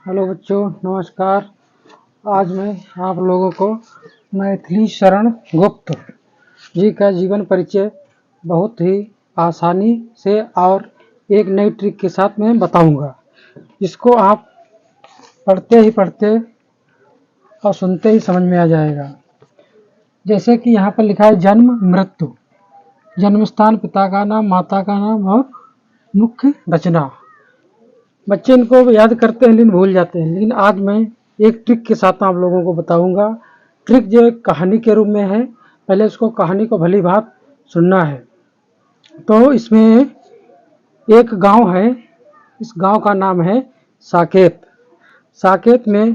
Hello बच्चों, नमस्कार। आज मैं आप लोगों को मैथिली शरण गुप्त जी का जीवन परिचय बहुत ही आसानी से और एक नई ट्रिक के साथ मैं बताऊंगा। इसको आप पढ़ते और सुनते ही समझ में आ जाएगा। जैसे कि यहाँ पर लिखा है जन्म मृत्यु, जन्म स्थान, पिता का नाम, माता का नाम और मुख्य रचना। बच्चे इनको याद करते हैं लेकिन भूल जाते हैं, लेकिन आज मैं एक ट्रिक के साथ आप लोगों को बताऊंगा। ट्रिक जो एक कहानी के रूप में है, पहले उसको कहानी को भली भांति सुनना है। तो इसमें एक गांव है, इस गांव का नाम है साकेत। साकेत में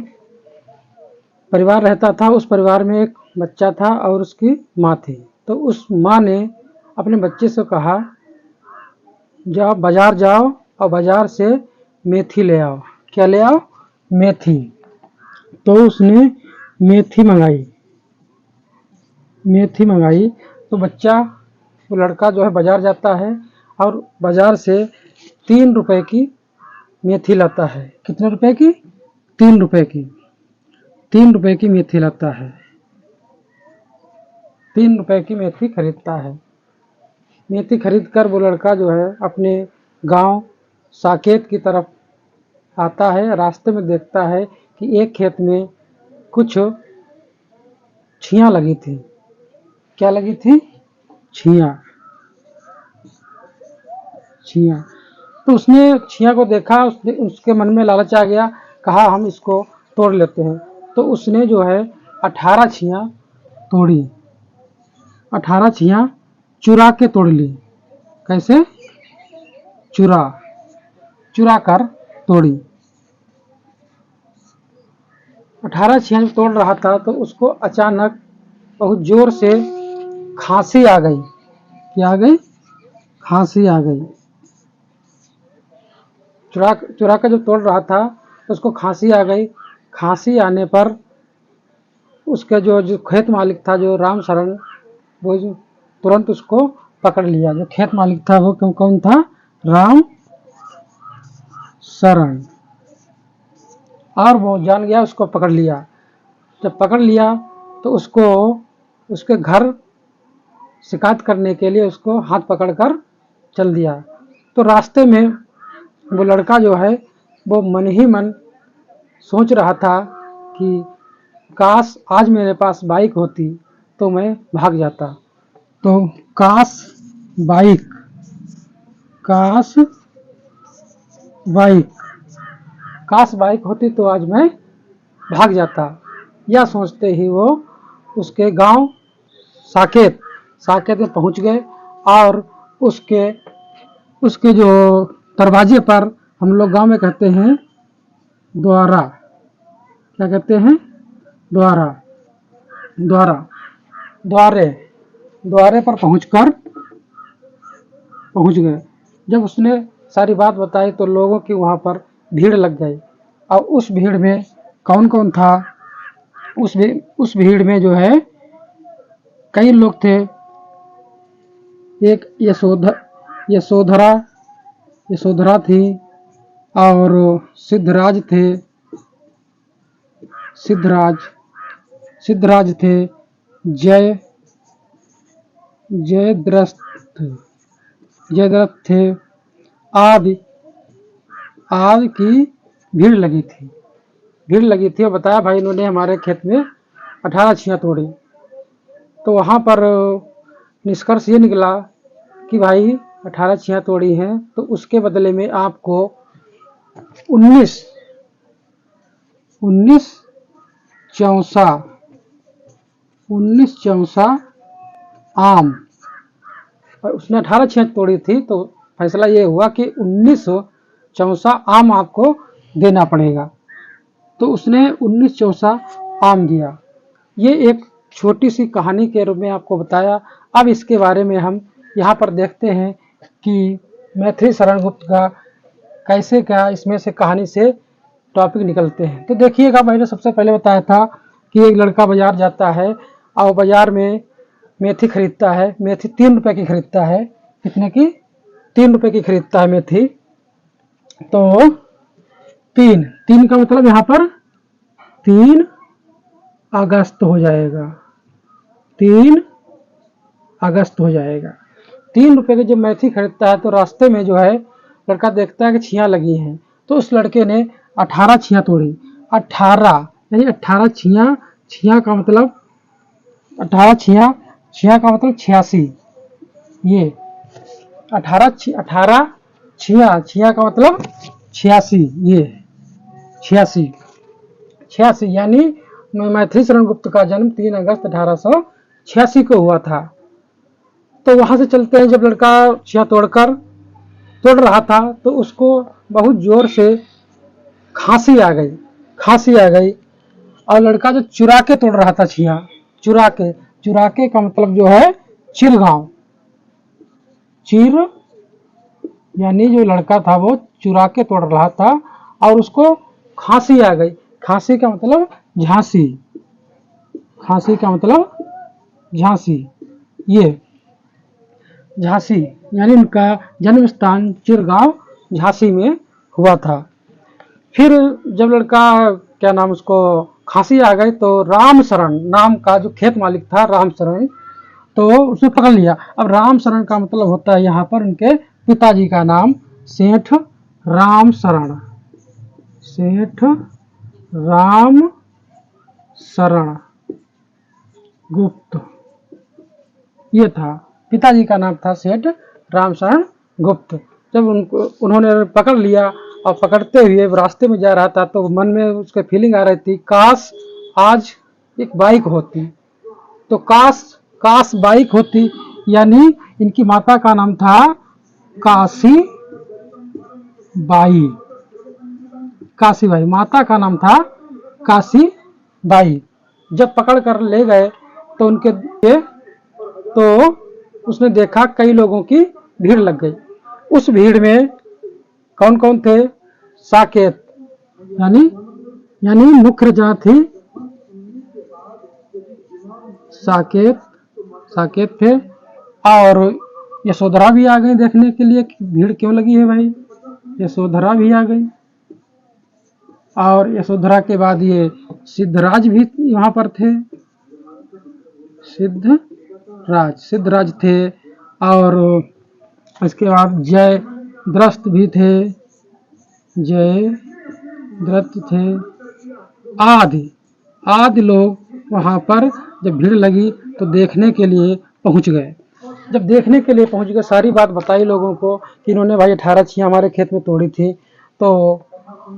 परिवार रहता था। उस परिवार में एक बच्चा था और उसकी माँ थी। तो उस माँ ने अपने बच्चे से कहा, जाओ बाजार जाओ और बाजार से मेथी ले आओ। क्या ले आओ? मेथी। तो उसने मेथी मंगाई। तो बच्चा, वो लड़का जो है बाजार जाता है और बाजार से 3 रुपए की मेथी लाता है। कितने रुपए की? 3 रुपए की। 3 रुपए की मेथी लाता है। 3 रुपए की मेथी खरीदता है। मेथी खरीद कर वो लड़का जो है अपने गांव साकेत की तरफ आता है। रास्ते में देखता है कि एक खेत में कुछ छियां लगी थी। क्या लगी थी? छियां। तो उसने छियां को देखा, उसके मन में लालच आ गया, कहा हम इसको तोड़ लेते हैं। तो उसने जो है 18 छियां तोड़ी। 18 छियां चुरा के तोड़ ली। कैसे? चुरा कर तोड़ी। 18 छियां तोड़ रहा था तो उसको अचानक बहुत जोर से खांसी आ गई। क्या आ गई? खांसी आ गई। चुरा कर जब तोड़ रहा था तो उसको खांसी आ गई। खांसी आने पर उसके जो खेत मालिक था, जो राम शरण, वो तुरंत उसको पकड़ लिया। जो खेत मालिक था वो कौन था? राम शरण। और वो जान गया, उसको पकड़ लिया। जब पकड़ लिया तो उसको उसके घर शिकायत करने के लिए उसको हाथ पकड़कर चल दिया। तो रास्ते में वो लड़का जो है वो मन ही मन सोच रहा था कि काश आज मेरे पास बाइक होती तो मैं भाग जाता। तो काश बाइक होती तो आज मैं भाग जाता। यह सोचते ही वो उसके गांव साकेत में पहुंच गए और उसके जो दरवाजे पर, हम लोग गांव में कहते हैं द्वारा। क्या कहते हैं? द्वारे पर पहुंच गए। जब उसने सारी बात बताई तो लोगों की वहां पर भीड़ लग गई। और उस भीड़ में कौन था? उस भीड़ में जो है कई लोग थे। एक यशोधरा थी और सिद्धराज थे, जयद्रथ थे। आदि की भीड़ लगी थी और बताया, भाई इन्होंने हमारे खेत में 18 छियां तोड़ी। तो वहां पर निष्कर्ष ये निकला कि भाई 18 छियां तोड़ी हैं तो उसके बदले में आपको 19 चौसा आम। और उसने 18 छियां तोड़ी थी तो फैसला ये हुआ कि 19 चौसा आम आपको देना पड़ेगा। तो उसने 19 चौसा आम दिया। ये एक छोटी सी कहानी के रूप में आपको बताया। अब इसके बारे में हम यहाँ पर देखते हैं कि मैथिली शरण गुप्त का कैसे क्या इसमें से कहानी से टॉपिक निकलते हैं। तो देखिएगा, मैंने सबसे पहले बताया था कि एक लड़का बाजार जाता है और बाजार में मेथी खरीदता है। मेथी 3 रुपए की खरीदता है। कितने की? 3 रुपए की खरीदता है मेथी। तो 3, 3 का मतलब यहाँ पर 3 अगस्त हो जाएगा, 3 अगस्त हो जाएगा। 3 रुपए के जब मैथी खरीदता है तो रास्ते में जो है लड़का देखता है कि छियाँ लगी हैं, तो उस लड़के ने 18 छियाँ तोड़ी। 18 यानी 18 छियाँ, छियाँ का मतलब 18 छियाँ, छियाँ का मतलब 86। ये 18 छियाँ, छियाँ का मतलब 86। ये 86 यानी मैथिली शरण गुप्त का जन्म 3 अगस्त 1886 को हुआ था। तो वहां से चलते हैं, जब लड़का छिया तोड़ रहा था तो उसको बहुत जोर से खांसी आ गई और लड़का जो चुरा के तोड़ रहा था छिया, चुरा के का मतलब जो है चिरगांव, चिर यानी जो लड़का था वो चुरा के तोड़ रहा था और उसको खांसी आ गई। खांसी का मतलब झांसी, खांसी का मतलब झांसी। ये झांसी यानी उनका जन्म स्थान चिरगांव झांसी में हुआ था। फिर जब लड़का क्या नाम उसको खांसी आ गई तो राम शरण नाम का जो खेत मालिक था राम शरण, तो उसने पकड़ लिया। अब राम शरण का मतलब होता है यहाँ पर उनके पिताजी का नाम सेठ राम शरण, सेठ राम शरण गुप्त, ये था पिताजी का नाम था सेठ रामशरण गुप्त। जब उन्होंने पकड़ लिया और पकड़ते हुए रास्ते में जा रहा था तो मन में उसके फीलिंग आ रही थी काश आज एक बाइक होती, तो काश बाइक होती। यानी इनकी माता का नाम था काशी बाई, काशी बाई माता का नाम था काशी बाई। जब पकड़ कर ले गए तो उनके तो उसने देखा कई लोगों की भीड़ लग गई। उस भीड़ में कौन कौन थे? साकेत यानी मुख्य जहाँ थी साकेत थे, और यशोधरा भी आ गई देखने के लिए कि भीड़ क्यों लगी है भाई। यशोधरा भी आ गई और यशोधरा के बाद ये सिद्धराज भी वहां पर थे, सिद्धराज थे, और इसके बाद जयद्रथ भी थे, जयद्रथ थे, आदि लोग वहां पर जब भीड़ लगी तो देखने के लिए पहुंच गए। जब देखने के लिए पहुंच गए सारी बात बताई लोगों को कि इन्होंने भाई 18 छियाँ हमारे खेत में तोड़ी थी। तो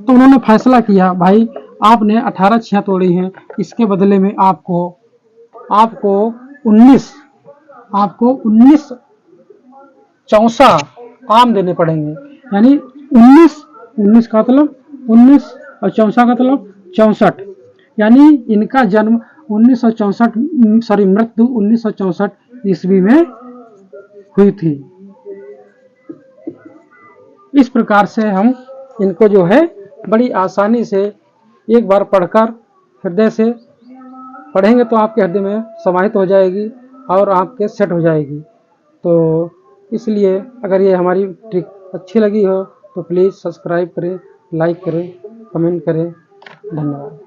उन्होंने फैसला किया भाई आपने 18 छियाँ तोड़ी हैं, इसके बदले में आपको 19 चौसा आम देने पड़ेंगे। यानी 19 का मतलब 19 और चौसा का मतलब 64। यानी इनका जन्म 1964 मृत्यु 1964 ईस्वी में हुई थी। इस प्रकार से हम इनको जो है बड़ी आसानी से एक बार पढ़कर हृदय से पढ़ेंगे तो आपके हृदय में समाहित हो जाएगी और आपके सेट हो जाएगी। तो इसलिए अगर ये हमारी ट्रिक अच्छी लगी हो तो प्लीज़ सब्सक्राइब करें, लाइक करें, कमेंट करें। धन्यवाद।